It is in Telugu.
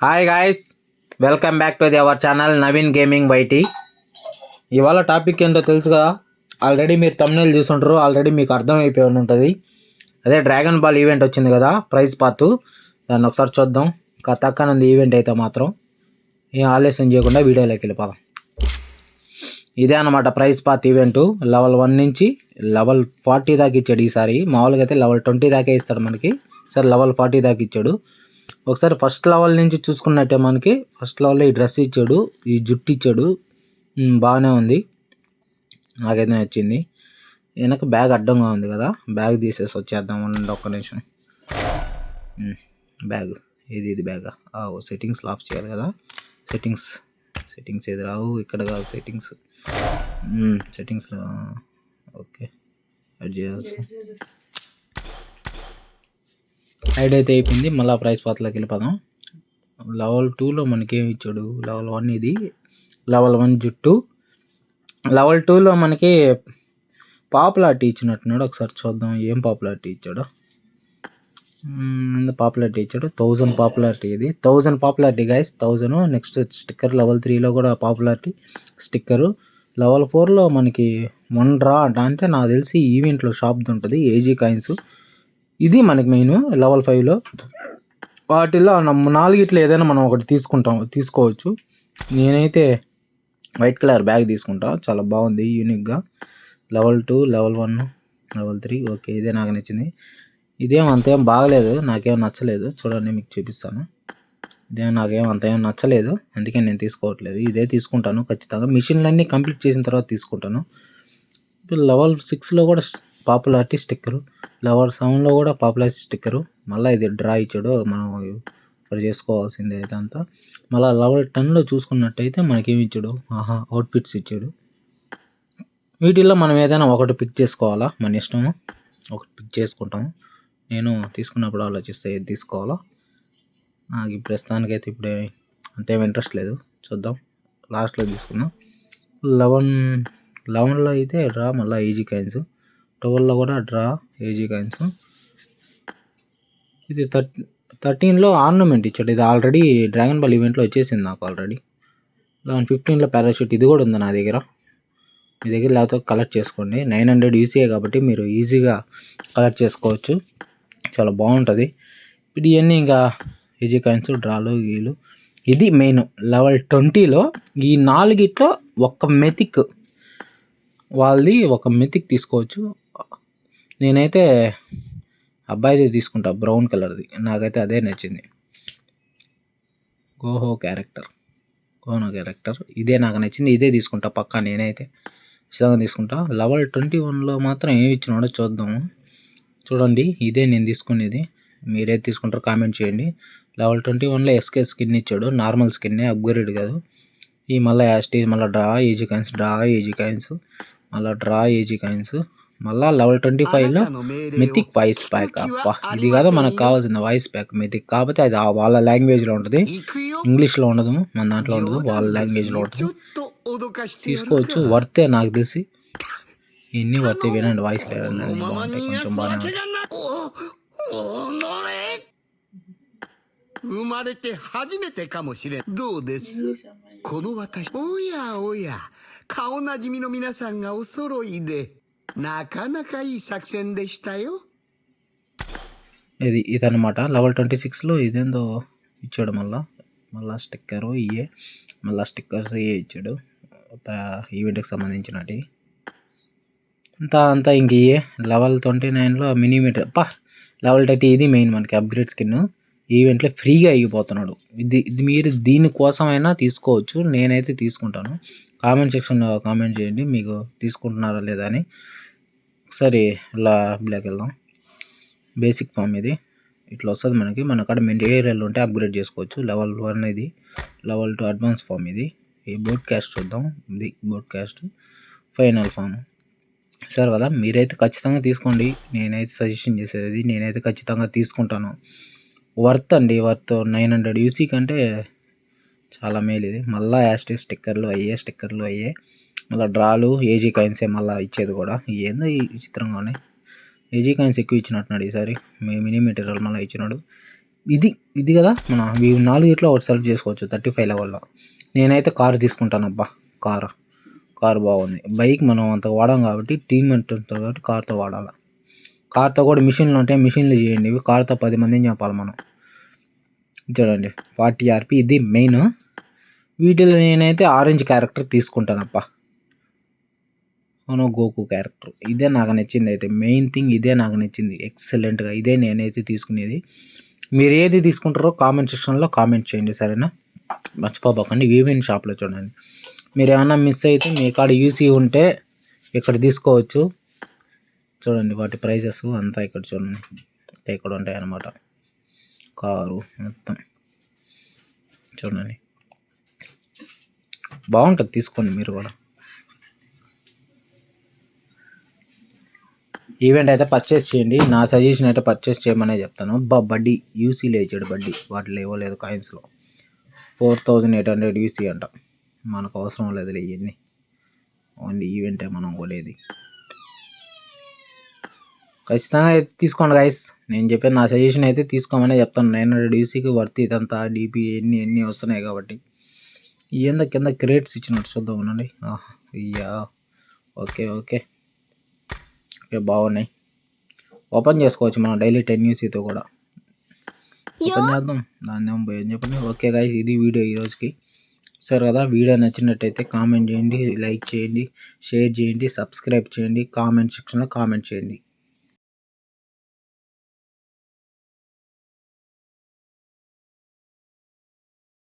Hi guys, welcome back to our channel Naveen gaming YT. ఇవాళ టాపిక్ ఏంటో తెలుసు కదా, ఆల్రెడీ మీరు తమ్నెయిల్ చూసుంటారు, ఆల్రెడీ మీకు అర్థమైపోయి ఉంటుంది. అదే డ్రాగన్ బాల్ ఈవెంట్ వచ్చింది కదా, ప్రైజ్ పాత్. దాన్ని ఒకసారి చూద్దాం. తక్కనంది ఈవెంట్ అయితే మాత్రం ఏం ఆలస్యం చేయకుండా వీడియోలోకి వెళ్ళిపోదాం. ఇదే అనమాట ప్రైజ్ పాత్ ఈవెంటు. లెవెల్ 1 నుంచి లెవెల్ 40 దాకా ఇచ్చాడు ఈసారి. మామూలుగా అయితే లెవెల్ 20 దాకా ఇస్తాడు మనకి, సరే లెవెల్ 40 దాకా ఇచ్చాడు. ఒకసారి ఫస్ట్ లెవెల్ నుంచి చూసుకున్నట్టే మనకి ఫస్ట్ లెవెల్లో ఈ డ్రెస్ ఇచ్చాడు, ఈ జుట్టు ఇచ్చాడు. బాగానే ఉంది, నాకైతే నచ్చింది. వెనక బ్యాగ్ అడ్డంగా ఉంది కదా, బ్యాగ్ తీసేసి వచ్చేద్దాం అనండి ఒక్క నిమిషం. బ్యాగ్ ఇది బ్యాగ్ సెట్టింగ్స్లో ఆఫ్ చేయాలి కదా. సెట్టింగ్స్ ఏది రావు ఇక్కడ కాదు, సెట్టింగ్స్లో ఓకే యాడ్ చేయాల్సి హైడ్ అయితే అయిపోయింది. మళ్ళీ ప్రైస్ పాత్రలోకి వెళ్ళిపోదాం. లెవెల్ 2లో మనకేమి ఇచ్చాడు, లెవెల్ 1 ఇది లెవెల్ 1 జుట్టు. లెవెల్ 2లో మనకి పాపులారిటీ ఇచ్చినట్టున్నాడు. ఒకసారి చూద్దాం ఏం పాపులారిటీ ఇచ్చాడు. పాపులారిటీ ఇచ్చాడు 1000 పాపులారిటీ. ఇది 1000 popularity guys, 1000. Next sticker level 3లో కూడా పాపులారిటీ స్టిక్కరు. లెవెల్ 4లో మనకి 1 డ్రా అంటే నాకు తెలిసి ఈవెంట్లో షాప్ది ఉంటుంది, ఏజీ కాయిన్స్. ఇది మనకి మెయిన్. లెవెల్ 5లో వాటిల్లో 4 ఏదైనా మనం ఒకటి తీసుకోవచ్చు. నేనైతే వైట్ కలర్ బ్యాగ్ తీసుకుంటా, చాలా బాగుంది యూనిక్గా. లెవెల్ 2, లెవెల్ 1, లెవెల్ 3 ఓకే, ఇదే నాకు నచ్చింది. ఇదేం అంతేం బాగలేదు, నాకేం నచ్చలేదు. చూడండి మీకు చూపిస్తాను. ఇదేం నాకేం అంతేం నచ్చలేదు, అందుకే నేను తీసుకోవట్లేదు. ఇదే తీసుకుంటాను ఖచ్చితంగా. మిషన్లన్నీ కంప్లీట్ చేసిన తర్వాత తీసుకుంటాను. లెవెల్ 6లో కూడా పాపులారిటీ స్టిక్కరు, లెవెల్ 7లో కూడా పాపులారిటీ స్టిక్కరు. మళ్ళీ ఇది డ్రా ఇచ్చాడు, మనం ఇక్కడ చేసుకోవాల్సిందే అయితే అంతా. మళ్ళీ లెవెల్ 10లో చూసుకున్నట్టయితే మనకేమి ఇచ్చాడు, అవుట్ఫిట్స్ ఇచ్చాడు. వీటిల్లో మనం ఏదైనా ఒకటి పిక్ చేసుకోవాలా, మన ఇష్టము. ఒకటి పిక్ చేసుకుంటాము. నేను తీసుకున్నప్పుడు ఆలోచిస్తే ఏది తీసుకోవాలా. నాకు ఈ ప్రస్తుతానికైతే ఇప్పుడే అంతేం ఇంట్రెస్ట్ లేదు, చూద్దాం లాస్ట్లో తీసుకుందాం. 11లో అయితే డ్రా మళ్ళీ ఈజీ కాయిన్స్, 12లో కూడా డ్రా ఏజీ కాయిన్స్. ఇది 13లో ఆర్నమెంట్ ఇచ్చాడు. ఇది ఆల్రెడీ డ్రాగన్ బాల్ ఈవెంట్లో వచ్చేసింది నాకు ఆల్రెడీ. 15లో పారాషూట్, ఇది కూడా ఉంది నా దగ్గర. మీ దగ్గర లేకపోతే కలెక్ట్ చేసుకోండి. 900 ఈసీఏ కాబట్టి మీరు ఈజీగా కలెక్ట్ చేసుకోవచ్చు, చాలా బాగుంటుంది. ఇప్పుడు ఇవన్నీ ఇంకా ఈజీ కాయిన్స్, డ్రాలు గీలు. ఇది మెయిన్. లెవెల్ 20లో ఈ 4 ఒక మెథిక్ వాళ్ళది, ఒక మెథిక్ తీసుకోవచ్చు. నేనైతే అబ్బాయిది తీసుకుంటా, బ్రౌన్ కలర్ది. నాకైతే అదే నచ్చింది. గోనో క్యారెక్టర్ ఇదే నాకు నచ్చింది, ఇదే తీసుకుంటా పక్కా. నేనైతే ఖచ్చితంగా తీసుకుంటా. లెవెల్ 21లో మాత్రం ఏమి ఇచ్చినాడో చూద్దాము. చూడండి, ఇదే నేను తీసుకునేది. మీరేది తీసుకుంటారో కామెంట్ చేయండి. లెవెల్ 21లో ఎస్కే స్కిన్ ఇచ్చాడు, నార్మల్ స్కిన్నే, అప్గ్రేడ్ కాదు. ఈ మళ్ళీ యాస్టీజ్, మళ్ళీ డ్రా ఏజీ కాయిన్స్, మళ్ళీ డ్రా ఏజీ కాయిన్స్. మళ్ళీ లెవెల్ 25లో మిథిక్ వాయిస్ ప్యాక్. అప్ప ఇది కదా మనకు కావాల్సిన వాయిస్ ప్యాక్ మిథిక్. కాకపోతే అది వాళ్ళ లాంగ్వేజ్లో ఉంటుంది, ఇంగ్లీష్లో ఉండదు, మన దాంట్లో ఉండదు, వాళ్ళ లాంగ్వేజ్లో ఉంటుంది. తీసుకోవచ్చు, వర్తే నాకు తెలిసి. ఇన్ని వర్తే, వినండి వాయిస్ బాగుంటాయి, కొంచెం బాగానే. 生まれて初めてかもしれん。どうですこの私。おやおや、顔なじみの皆さんがお揃いで、なかなかいい作戦でしたよ。ఇదన్నమాట. లెవెల్ 26లో ఇదేందో ఇచ్చాడు, మళ్ళా స్టిక్కరు ఇయే, మళ్ళీ స్టిక్కర్స్ ఇయే ఇచ్చాడు ఈవెంట్కి సంబంధించినవి అంతా ఇంక ఇయే. లెవెల్ 29లో మినీమీటర్. లెవెల్ 30 ఇది మెయిన్ మనకి అప్గ్రేడ్ స్కిన్. ఈవెంట్లో ఫ్రీగా అయిపోతున్నాడు. ఇది మీరు దీనికోసమైనా తీసుకోవచ్చు, నేనైతే తీసుకుంటాను. కామెంట్ సెక్షన్లో కామెంట్ చేయండి మీకు తీసుకుంటున్నారా లేదా అని. ఒకసారి ఇలా బ్లాక్ వెళ్దాం. బేసిక్ ఫామ్ ఇది ఇట్లా వస్తుంది మనకి. మన కాడ మెటీరియల్ ఉంటే అప్గ్రేడ్ చేసుకోవచ్చు. లెవెల్ 1 ఇది, లెవెల్ 2 అడ్వాన్స్ ఫామ్ ఇది. ఈ బోట్ క్యాస్ట్ చూద్దాం. ఇది బోట్ క్యాస్ట్ ఫైనల్ ఫామ్. సరే కదా, మీరైతే ఖచ్చితంగా తీసుకోండి. నేనైతే సజెషన్ చేసేది, నేనైతే ఖచ్చితంగా తీసుకుంటాను. వర్త్ 900 యూసీ కంటే చాలా మేలు ఇది. మళ్ళీ యాస్టీస్ స్టిక్కర్లు అయ్యే, మళ్ళీ డ్రాలు ఏజీ కాయిన్సే మళ్ళీ ఇచ్చేది కూడా. ఏందో ఈ విచిత్రంగా ఉన్నాయి. ఏజీ కాయిన్స్ ఎక్కువ ఇచ్చినట్టున్నాడు ఈసారి. మినీ మెటీరియల్ మళ్ళీ ఇచ్చినాడు. ఇది కదా మన ఈ 4 ఇట్లా ఒకటి సెలెక్ట్ చేసుకోవచ్చు 35 లెవెల్లో. నేనైతే కారు తీసుకుంటానబ్బా. కారు బాగుంది. బైక్ మనం అంత వాడాం కాబట్టి టీమ్ ఉంటుంది కాబట్టి కార్తో వాడాలి. కార్తో కూడా మిషన్లు ఉంటాయి, మిషన్లు చేయండి. కార్తో 10 మందిని చెప్పాలి మనం. చూడండి 40 RP ఇది మెయిన్. వీటిలో నేనైతే ఆరెంజ్ క్యారెక్టర్ తీసుకుంటానప్ప. గోకు క్యారెక్టర్ ఇదే నాకు నచ్చింది. అయితే మెయిన్ థింగ్ ఇదే నాకు నచ్చింది ఎక్సలెంట్గా. ఇదే నేనైతే తీసుకునేది. మీరు ఏది తీసుకుంటారో కామెంట్ సెక్షన్లో కామెంట్ చేయండి, సరేనా? మర్చిపోకండి. వివిఎన్ షాప్లో చూడండి. మీరు ఏమన్నా మిస్ అయితే మీ కాడ యూసీ ఉంటే ఇక్కడ తీసుకోవచ్చు. చూడండి వాటి ప్రైజెస్ అంతా ఇక్కడ చూడండి, ఇక్కడ ఉంటాయి అన్నమాట. కారు మొత్తం చూడండి, బాగుంటుంది. తీసుకోండి మీరు కూడా. ఈవెంట్ అయితే పర్చేస్ చేయండి. నా సజెషన్ అయితే పర్చేస్ చేయమనే చెప్తాను. బడ్డీ యూసీలో ఇచ్చాడు. బడ్డీ వాటిలో ఇవ్వలేదు కాయిన్స్లో. 4800 యూసీ అంట. మనకు అవసరం లేదు ఇవన్నీ, ఓన్లీ ఈవెంటే మనం కొనేది. ఖచ్చితంగా అయితే తీసుకోండి గైస్. నేను చెప్పాను, నా సజెషన్ అయితే తీసుకోమనే చెప్తాను. 900 యూసీకి వర్త్ ఇదంతా. డీపీ ఎన్ని వస్తున్నాయి కాబట్టి. ఏందో కింద క్రేట్స్ ఇచ్చినట్టు చూద్దాం ఉండండి. అయ్యా ఓకే బాగున్నాయి. ఓపెన్ చేసుకోవచ్చు మనం డైలీ 10 యూసీతో కూడా. ఓపెన్ చేద్దాం, దాన్ని ఏం పోయి చెప్పండి. ఓకే గైస్, ఇది వీడియో ఈరోజుకి. సరే కదా, వీడియో నచ్చినట్టయితే కామెంట్ చేయండి, లైక్ చేయండి, షేర్ చేయండి, సబ్స్క్రైబ్ చేయండి, కామెంట్ సెక్షన్లో కామెంట్ చేయండి.